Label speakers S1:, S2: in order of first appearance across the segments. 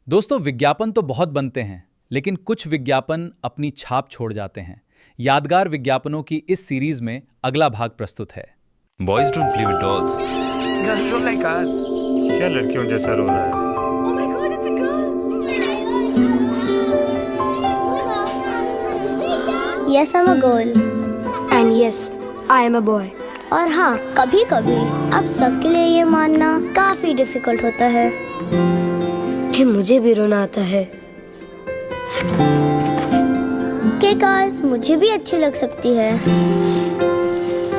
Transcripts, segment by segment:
S1: दोस्तों, विज्ञापन तो बहुत बनते हैं, लेकिन कुछ विज्ञापन अपनी छाप छोड़ जाते हैं। यादगार विज्ञापनों की इस सीरीज में अगला भाग प्रस्तुत है।
S2: Boys don't play with dolls.
S3: Girls don't like us.
S4: क्या लड़कियों जैसा रो रहा है?
S3: Oh my god, it's a girl.
S5: Yes, I'm a girl.
S6: And yes, I am a boy.
S5: और हाँ, कभी कभी अब सबके लिए ये मानना काफी डिफिकल्ट होता है
S6: कि मुझे भी रोना आता है।
S5: कि कार्स मुझे भी अच्छी लग सकती है।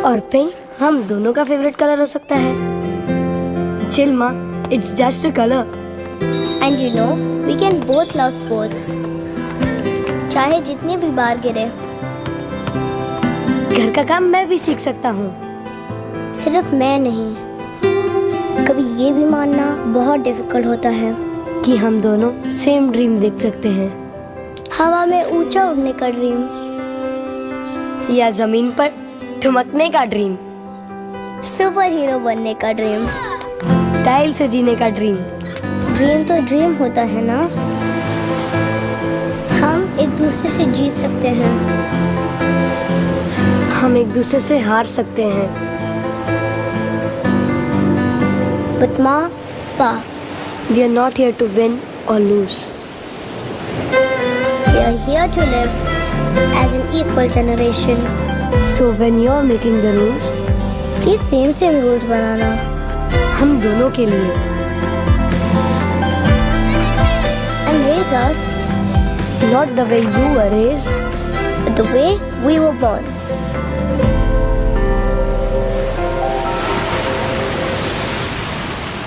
S6: और पिंक हम दोनों का फेवरेट कलर हो सकता है। चिल माँ, it's just a color.
S5: And you know, we can both love sports. चाहे जितनी भी बार गिरे।
S6: घर का काम मैं भी सीख सकता हूँ।
S5: सिर्फ मैं नहीं। कभी ये भी मानना बहुत डिफिकल्ट होता है
S6: कि हम दोनों सेम ड्रीम देख सकते हैं।
S5: हवा में ऊंचा उड़ने का ड्रीम
S6: या जमीन पर ठुमकने का ड्रीम।
S5: सुपर हीरो बनने का ड्रीम।
S6: स्टाइल से जीने का ड्रीम।
S5: ड्रीम तो ड्रीम होता है ना। हम एक दूसरे से जीत सकते हैं।
S6: हम एक दूसरे से हार सकते हैं।
S5: But माँ, पा,
S6: we are not here to win or lose.
S5: we are here to live as an equal generation.
S6: So when you are making the rules,
S5: Please same rules बनाना।
S6: हम दोनों के लिए।
S5: And raise us
S6: Not the way you were raised,
S5: but the way we were born.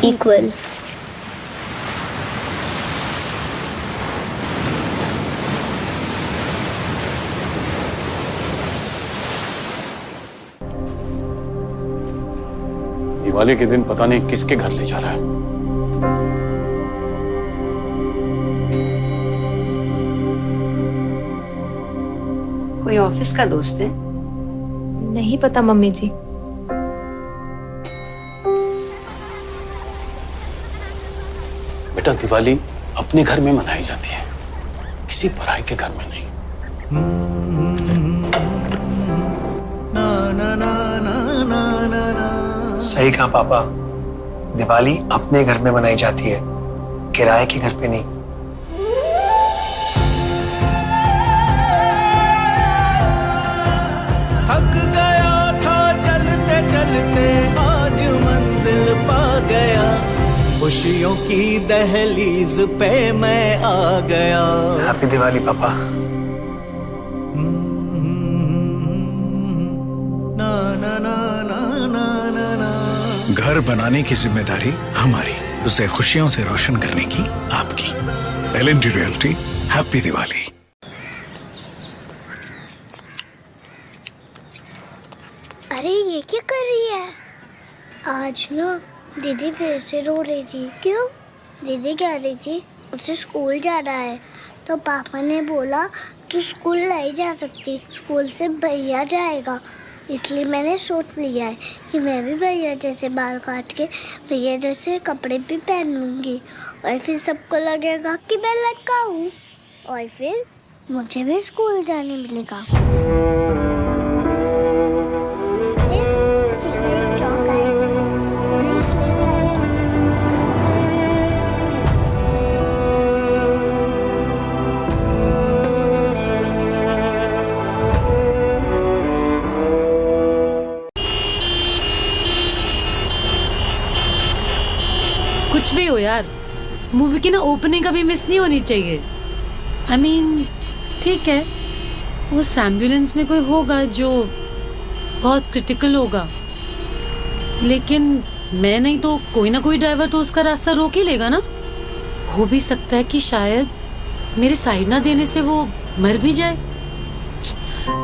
S5: Equal.
S7: Diwali के दिन पता नहीं किसके घर ले जा रहा है।
S8: कोई ऑफिस का दोस्त है?
S6: नहीं पता मम्मी जी।
S7: बेटा, दिवाली अपने घर में मनाई जाती है, किसी पराये के घर में नहीं।
S9: सही कहा पापा, दिवाली अपने घर में मनाई जाती है, किराए के घर पे नहीं।
S3: थक गया था चलते चलते, आज मंजिल पा गया। खुशियों की दहलीज पे मैं आ गया।
S9: हैप्पी दिवाली पापा।
S10: घर बनाने की जिम्मेदारी हमारी, उसे खुशियों से रोशन करने की आपकी। L&T realty, happy Diwali.
S5: अरे ये क्या कर रही है? आज ना दीदी फिर से रो रही थी। क्यों? दीदी कह रही थी उसे स्कूल जाना है, तो पापा ने बोला तू स्कूल नहीं जा सकती, स्कूल से भैया जाएगा। इसलिए मैंने सोच लिया है कि मैं भी भैया जैसे बाल काट के भैया जैसे कपड़े भी पहन लूँगी, और फिर सबको लगेगा कि मैं लड़का हूँ, और फिर मुझे भी स्कूल जाने मिलेगा।
S11: कुछ भी हो यार, मूवी की ना ओपनिंग कभी मिस नहीं होनी चाहिए। I mean, ठीक है, उस एम्बुलेंस में कोई होगा जो बहुत क्रिटिकल होगा, लेकिन मैं नहीं तो कोई ना कोई ड्राइवर तो उसका रास्ता रोक ही लेगा ना। हो भी सकता है कि शायद मेरे साइड ना देने से वो मर भी जाए,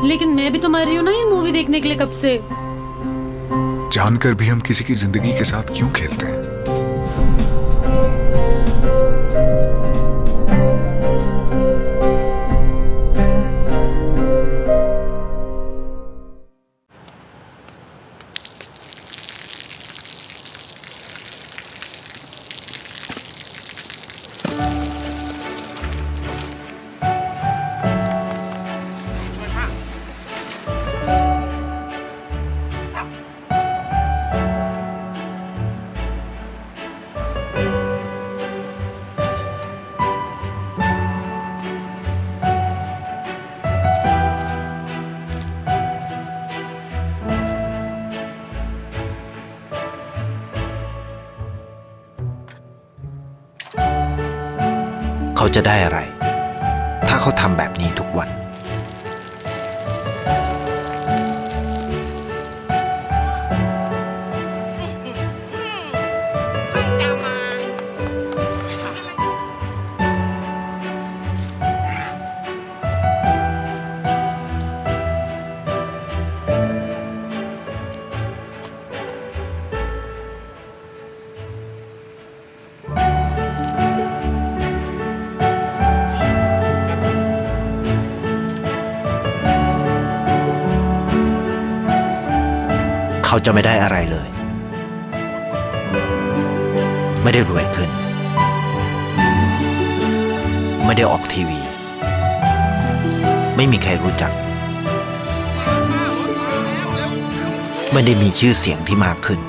S11: लेकिन मैं भी तो मर रही हूँ ना ये मूवी देखने के लिए कब से।
S10: जानकर भी हम किसी की जिंदगी के साथ क्यों खेलते हैं?
S12: เขาจะได้อะไร ถ้าเขาทำแบบนี้ทุกวันเขาจะไม่ได้อะไรเลย ไม่ได้รวยขึ้น ไม่ได้ออกทีวี ไม่มีใครรู้จัก ไม่ได้มีชื่อเสียงที่มากขึ้น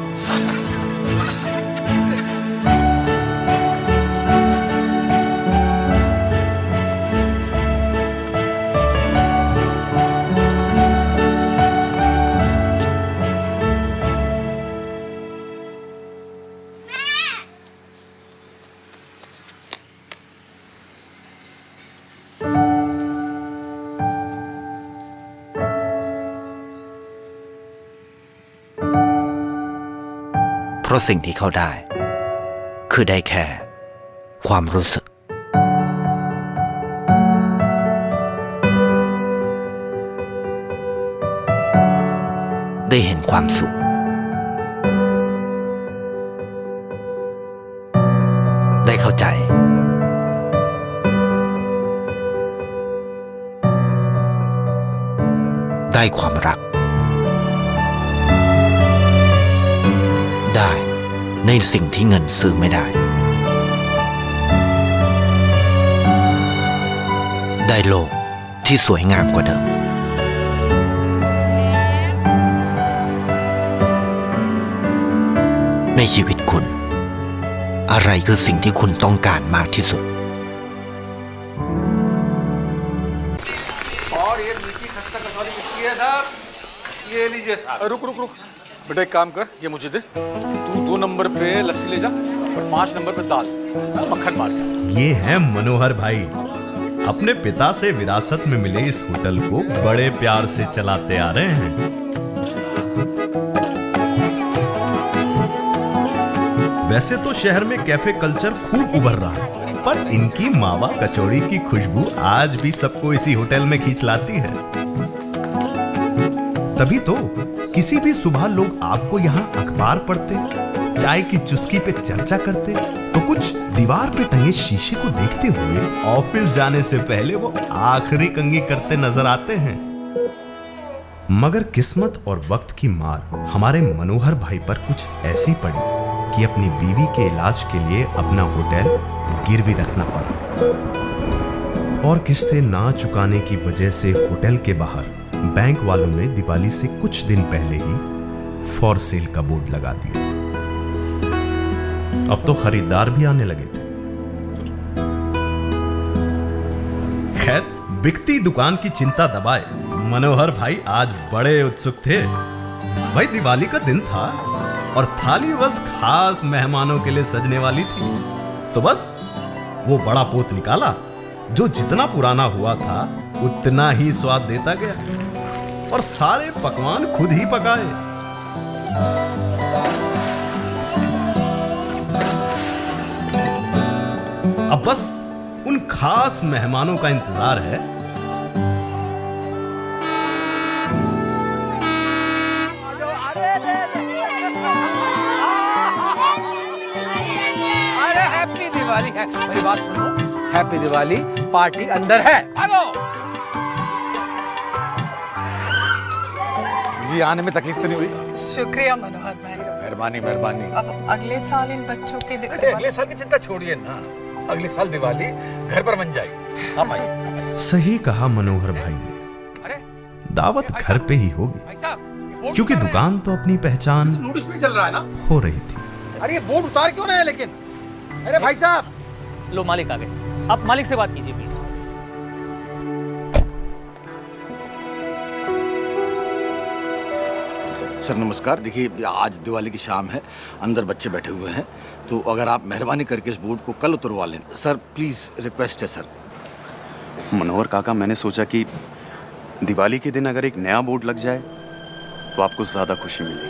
S12: เพราะสิ่งที่เขาได้คือได้แค่ความรู้สึกได้เห็นความสุขได้เข้าใจได้ความรักได้ในสิ่งที่เงินซื้อไม่ได้ได้โลกที่สวยงามกว่าเดิมในชีวิตคุณอะไรคือสิ่งที่คุณต้องการมากที่สุด
S10: और ये मीठी खस्ता कचौड़ी किसकी है साहब? ये लीजिए साहब। रुक रुक रुक बेटा, एक काम कर, ये मुझे दे। तू 2 नंबर पे लस्सी ले जा और 5 नंबर पे दाल, मक्खन मार जा।
S13: ये है मनोहर भाई, अपने पिता से विरासत में मिले इस होटल को बड़े प्यार से चलाते आ रहे हैं। वैसे तो शहर में कैफे कल्चर खूब उभर रहा है, पर इनकी मावा कचौड़ी की खुशबू आज भी सबको इसी होटल में खींच लाती है। तभी तो किसी भी सुबह लोग आपको यहाँ अखबार पढ़ते, चाय की चुस्की पे चर्चा करते, तो कुछ दीवार पे टंगे शीशे को देखते हुए ऑफिस जाने से पहले वो आखिरी कंघी करते नजर आते हैं। मगर किस्मत और वक्त की मार हमारे मनोहर भाई पर कुछ ऐसी पड़ी कि अपनी बीवी के इलाज के लिए अपना होटल गिरवी रखना पड़ा और किस्तें ना चुकाने की वजह से होटल के बाहर बैंक वालों ने दिवाली से कुछ दिन पहले ही फॉर सेल का बोर्ड लगा दिया। अब तो खरीदार भी आने लगे थे। खैर, बिकती दुकान की चिंता दबाए मनोहर भाई आज बड़े उत्सुक थे। भाई दिवाली का दिन था और थाली बस खास मेहमानों के लिए सजने वाली थी, तो बस वो बड़ा पोत निकाला जो जितना पुराना हुआ था उतना ही स्वाद देता गया और सारे पकवान खुद ही पकाए। अब बस उन खास मेहमानों का इंतजार है।
S9: अरे हैप्पी दिवाली है, मेरी बात सुनो, हैप्पी दिवाली पार्टी अंदर है। भागो।
S10: जी आने में तकलीफ तो नहीं हुई?
S14: शुक्रिया मनोहर भाई,
S10: मेहरबानी मेहरबानी।
S14: अब अगले साल इन बच्चों के
S10: अगले साल की चिंता छोड़िए ना, अगले साल दिवाली घर पर बन जाएगी। आप आइए।
S13: सही कहा मनोहर भाई ने, दावत घर पे ही होगी, क्योंकि दुकान तो अपनी पहचान
S10: नोटिस भी चल रहा है ना,
S13: हो रही थी।
S10: अरे ये बोर्ड उतार क्यों रहे हैं लेकिन? अरे भाई साहब।
S15: लो मालिक आ गए, आप मालिक से बात कीजिए प्लीज।
S10: सर नमस्कार। देखिए आज दिवाली की शाम है, अंदर बच्चे बैठे हुए हैं, तो अगर आप मेहरबानी करके इस बोर्ड को कल उतरवा लें सर, प्लीज़ रिक्वेस्ट है सर।
S16: मनोहर काका, मैंने सोचा कि दिवाली के दिन अगर एक नया बोर्ड लग जाए तो आपको ज़्यादा खुशी मिलेगी।